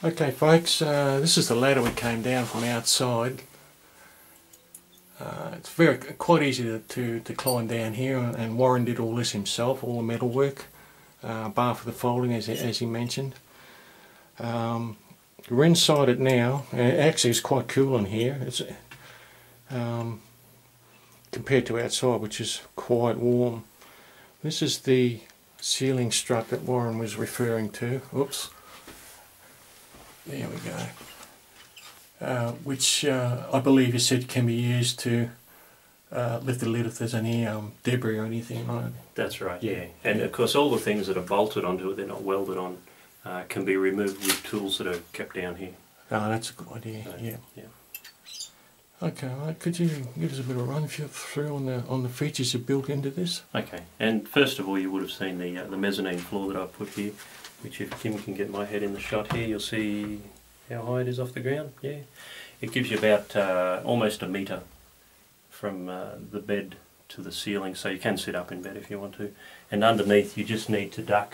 Okay folks, this is the ladder we came down from outside. It's quite easy to climb down here, and Warren did all this himself, all the metal work, bar for the folding as he mentioned. We're inside it now. Actually it's quite cool in here. It's compared to outside, which is quite warm. This is the ceiling strut that Warren was referring to. Oops. There we go. Which I believe you said can be used to lift the lid if there's any debris or anything on it. That's right, yeah. And of course all the things that are bolted onto it, they're not welded on, can be removed with tools that are kept down here. Oh, that's a good idea, yeah. Okay, right. Could you give us a bit of a run through on the features you've built into this? Okay, and first of all you would have seen the mezzanine floor that I've put here, which if Kim can get my head in the shot here, you'll see how high it is off the ground. Yeah, it gives you about almost a metre from the bed to the ceiling, so you can sit up in bed if you want to. And underneath you just need to duck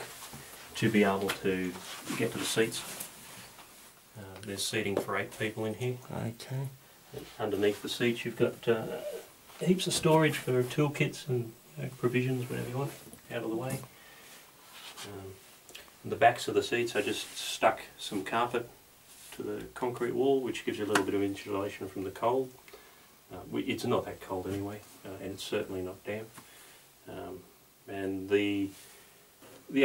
to be able to get to the seats. There's seating for 8 people in here. Okay. And underneath the seats you've got heaps of storage for toolkits and provisions, whatever you want, out of the way. The backs of the seats, I just stuck some carpet to the concrete wall, which gives you a little bit of insulation from the cold. It's not that cold anyway, and it's certainly not damp. And the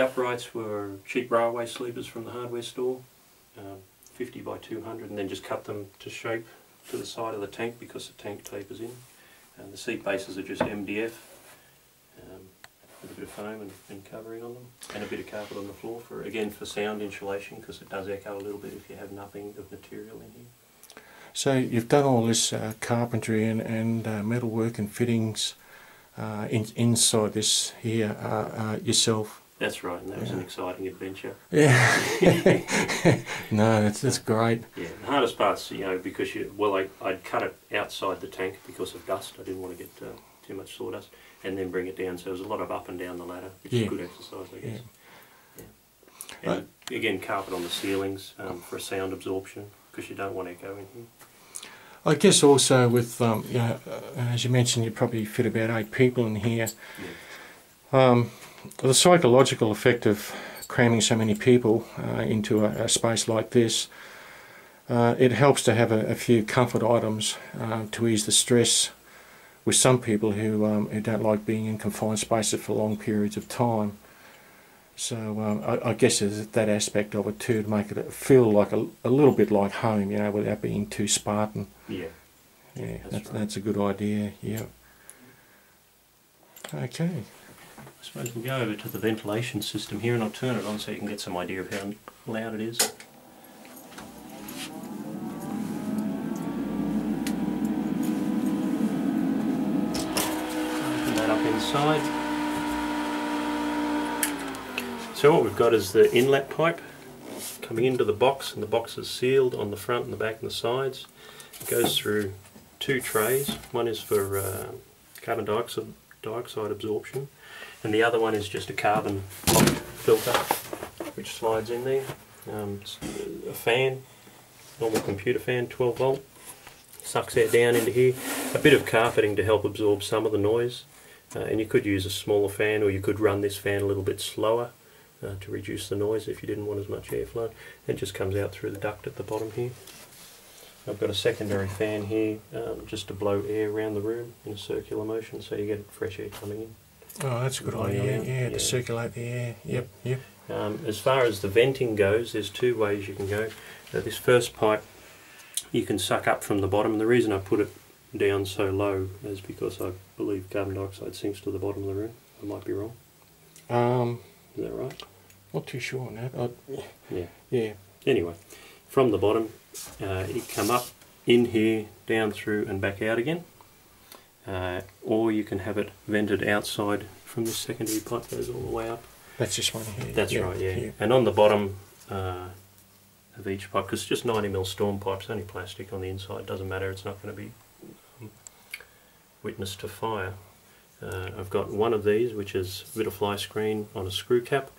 uprights were cheap railway sleepers from the hardware store, 50 by 200, and then just cut them to shape to the side of the tank because the tank tapers in. And the seat bases are just MDF. With a bit of foam and covering on them, and a bit of carpet on the floor for sound insulation, because it does echo a little bit if you have nothing of material in here. So you've done all this carpentry and metalwork and fittings inside this here yourself. That's right, and that was an exciting adventure. Yeah. No, that's great. Yeah, the hardest part's because I'd cut it outside the tank because of dust. I didn't want to get too much sawdust, and then bring it down. So there was a lot of up and down the ladder, which is good exercise, I guess. Yeah. And again, carpet on the ceilings for sound absorption, because you don't want echo in here. I guess also with, as you mentioned, you probably fit about 8 people in here. Yeah. The psychological effect of cramming so many people into a space like this, it helps to have a few comfort items to ease the stress with some people who don't like being in confined spaces for long periods of time. So I guess there's that aspect of it too, to make it feel like a little bit like home, without being too Spartan. Yeah. Yeah, that's a good idea, yeah. Okay. I suppose we'll go over to the ventilation system here, and I'll turn it on so you can get some idea of how loud it is. Open that up inside. So what we've got is the inlet pipe coming into the box, and the box is sealed on the front and the back and the sides. It goes through 2 trays. One is for carbon dioxide absorption, and the other one is just a carbon filter which slides in there. It's a fan, normal computer fan, 12 volt, sucks air down into here. A bit of carpeting to help absorb some of the noise, and you could use a smaller fan, or you could run this fan a little bit slower to reduce the noise if you didn't want as much airflow. It just comes out through the duct at the bottom here. I've got a secondary fan here just to blow air around the room in a circular motion, so you get fresh air coming in. Oh, that's a good idea, to circulate the air. Yep. As far as the venting goes, there's 2 ways you can go. This first pipe you can suck up from the bottom, and the reason I put it down so low is because I believe carbon dioxide sinks to the bottom of the room. I might be wrong. Is that right? Not too sure on that. Yeah. Anyway, from the bottom, you come up in here, down through and back out again. Or you can have it vented outside from this secondary pipe that goes all the way up. That's this one here. That's right, yeah. And on the bottom of each pipe, because it's just 90mm storm pipes, only plastic on the inside, doesn't matter, it's not going to be witness to fire. I've got one of these, which is a bit of fly screen on a screw cap,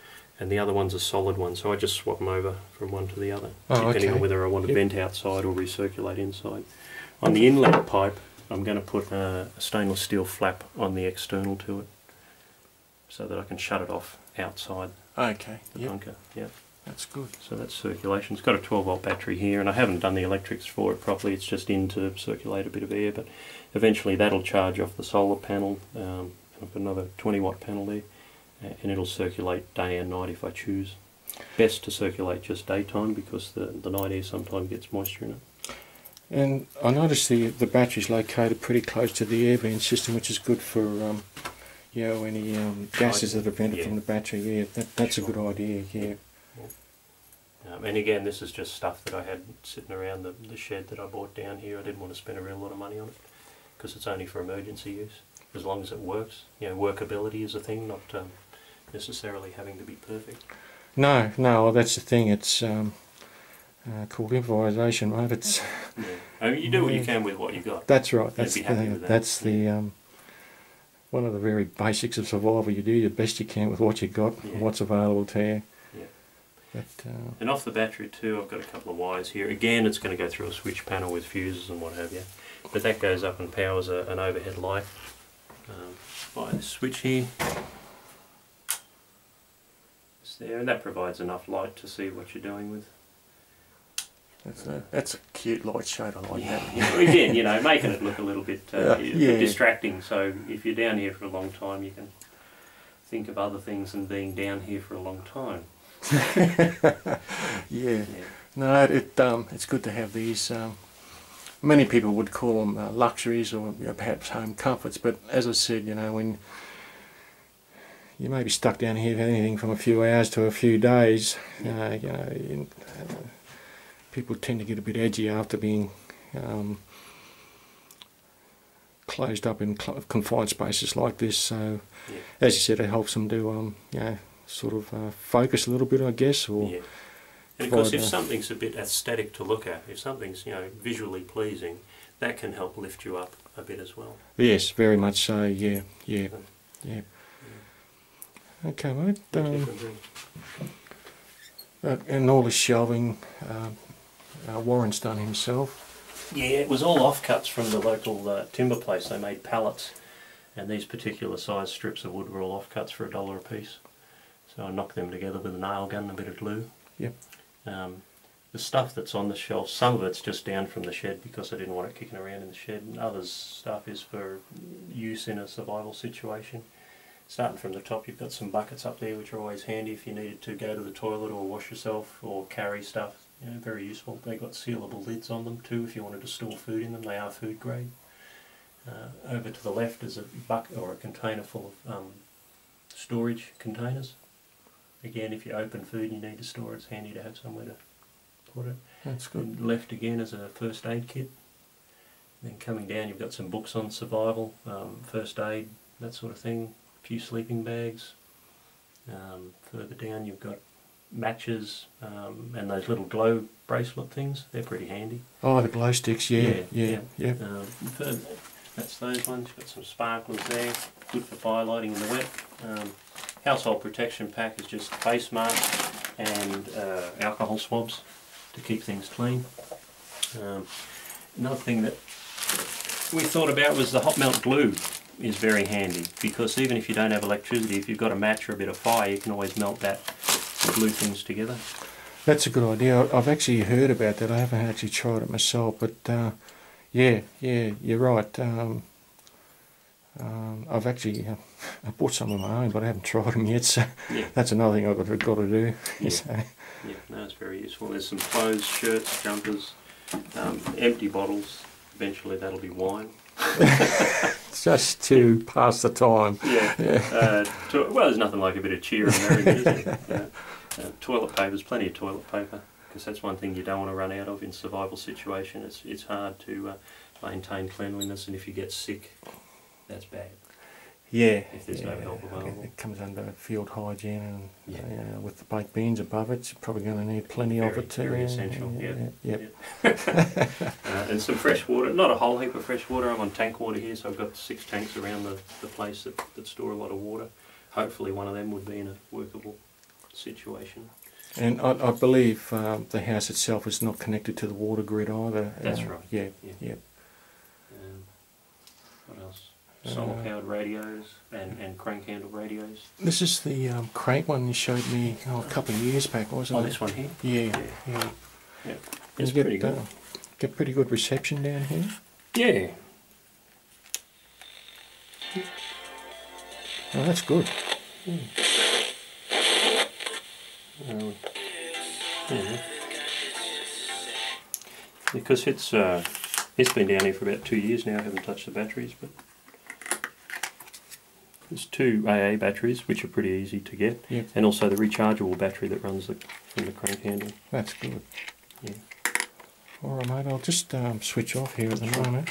and the other one's a solid one, so I just swap them over from one to the other, Oh, depending okay. on whether I want to Yep. vent outside or recirculate inside. On the inlet pipe, I'm going to put a stainless steel flap on the external to it, so that I can shut it off outside Okay. the Yep. bunker. Yeah. That's good. So that's circulation. It's got a 12-volt battery here, and I haven't done the electrics for it properly. It's just in to circulate a bit of air, but eventually that'll charge off the solar panel. I've got another 20-watt panel there, and it'll circulate day and night if I choose. Best to circulate just daytime because the night air sometimes gets moisture in it. And I noticed the battery's located pretty close to the air vent system, which is good for you know, any gases that are vented Yeah. from the battery. Yeah, that's Sure. a good idea. Yeah. And again, this is just stuff that I had sitting around the shed that I bought down here. I didn't want to spend a real lot of money on it because it's only for emergency use, as long as it works. You know, workability is a thing, not necessarily having to be perfect. No, well, that's the thing. It's called improvisation, right? It's Yeah. I mean, you do what you can with what you got. that's right. That's be happy with that. that's the one of the very basics of survival. You do your best you can with what you got, Yeah. what's available to you. Yeah. But And off the battery too, I've got a couple of wires here. Again, it's going to go through a switch panel with fuses and what have you. But that goes up and powers an overhead light by this switch here. It's there, and that provides enough light to see what you're doing with. that's a cute light shade. I like that. Yeah. Again, you know, making it look a little bit Yeah. distracting. So if you're down here for a long time, you can think of other things than being down here for a long time. Yeah. Yeah. No, it's good to have these. Many people would call them luxuries or perhaps home comforts, but as I said, you know, when you may be stuck down here for anything from a few hours to a few days, you know, people tend to get a bit edgy after being closed up in confined spaces like this. So, Yeah. as you said, it helps them to, you know, sort of focus a little bit, I guess, or Yeah. And of course, if provide, something's a bit aesthetic to look at, if something's, you know, visually pleasing, that can help lift you up a bit as well. yes, very much so. Yeah. Okay, mate. Different thing. And all the shelving, Warren's done himself. Yeah, it was all offcuts from the local timber place. They made pallets, and these particular size strips of wood were all offcuts for $1 a piece. So I knocked them together with a nail gun and a bit of glue. Yep. The stuff that's on the shelf, some of it's just down from the shed because I didn't want it kicking around in the shed, and others stuff is for use in a survival situation. Starting from the top, you've got some buckets up there which are always handy if you needed to go to the toilet or wash yourself or carry stuff. You know, very useful. They've got sealable lids on them too if you wanted to store food in them. They are food grade. Over to the left is a bucket or a container full of storage containers. Again, if you open food and you need to store it, it's handy to have somewhere to put it. That's good. And left again is a first aid kit. Then coming down, you've got some books on survival, first aid, that sort of thing. A few sleeping bags. Further down, you've got matches and those little glow bracelet things. They're pretty handy. Oh, the glow sticks. Yeah. Further, that's those ones. You've got some sparklers there. Good for fire lighting in the wet. Household protection pack is just face masks and alcohol swabs to keep things clean. Another thing that we thought about was the hot melt glue is very handy because even if you don't have electricity, if you've got a match or a bit of fire, you can always melt that to glue things together. That's a good idea. I've actually heard about that. I haven't actually tried it myself, but yeah, you're right. I've actually I bought some of my own, but I haven't tried them yet. So Yeah. that's another thing I've got to do. Yeah. So, Yeah, no, it's very useful. There's some clothes, shirts, jumpers, empty bottles. Eventually that'll be wine. just to pass the time. Yeah. Well, there's nothing like a bit of cheer and merriment, is there? Toilet paper, there's plenty of toilet paper, because that's one thing you don't want to run out of in survival situation. It's hard to maintain cleanliness, and if you get sick, that's bad. Yeah. If there's no help available. It comes under field hygiene, and Yeah. with the baked beans above it, you're probably going to need plenty of it too. Very essential, Yeah. And some fresh water, not a whole heap of fresh water. I'm on tank water here, so I've got 6 tanks around the place that store a lot of water. Hopefully one of them would be in a workable situation. And I believe the house itself is not connected to the water grid either. That's right. Yeah, Yeah. yeah. What else? Solar powered radios and crank handle radios. This is the crank one you showed me a couple of years back, wasn't it? Oh, this one here? Yeah, Yeah. yeah. Yeah. You It's get, pretty good. Get pretty good reception down here. Yeah. Oh, that's good. Yeah. Because it's been down here for about 2 years now. I haven't touched the batteries, but there's 2 AA batteries, which are pretty easy to get, Yep. and also the rechargeable battery that runs from the crank handle. That's good. Yeah. All right, mate. I'll just switch off here at the moment.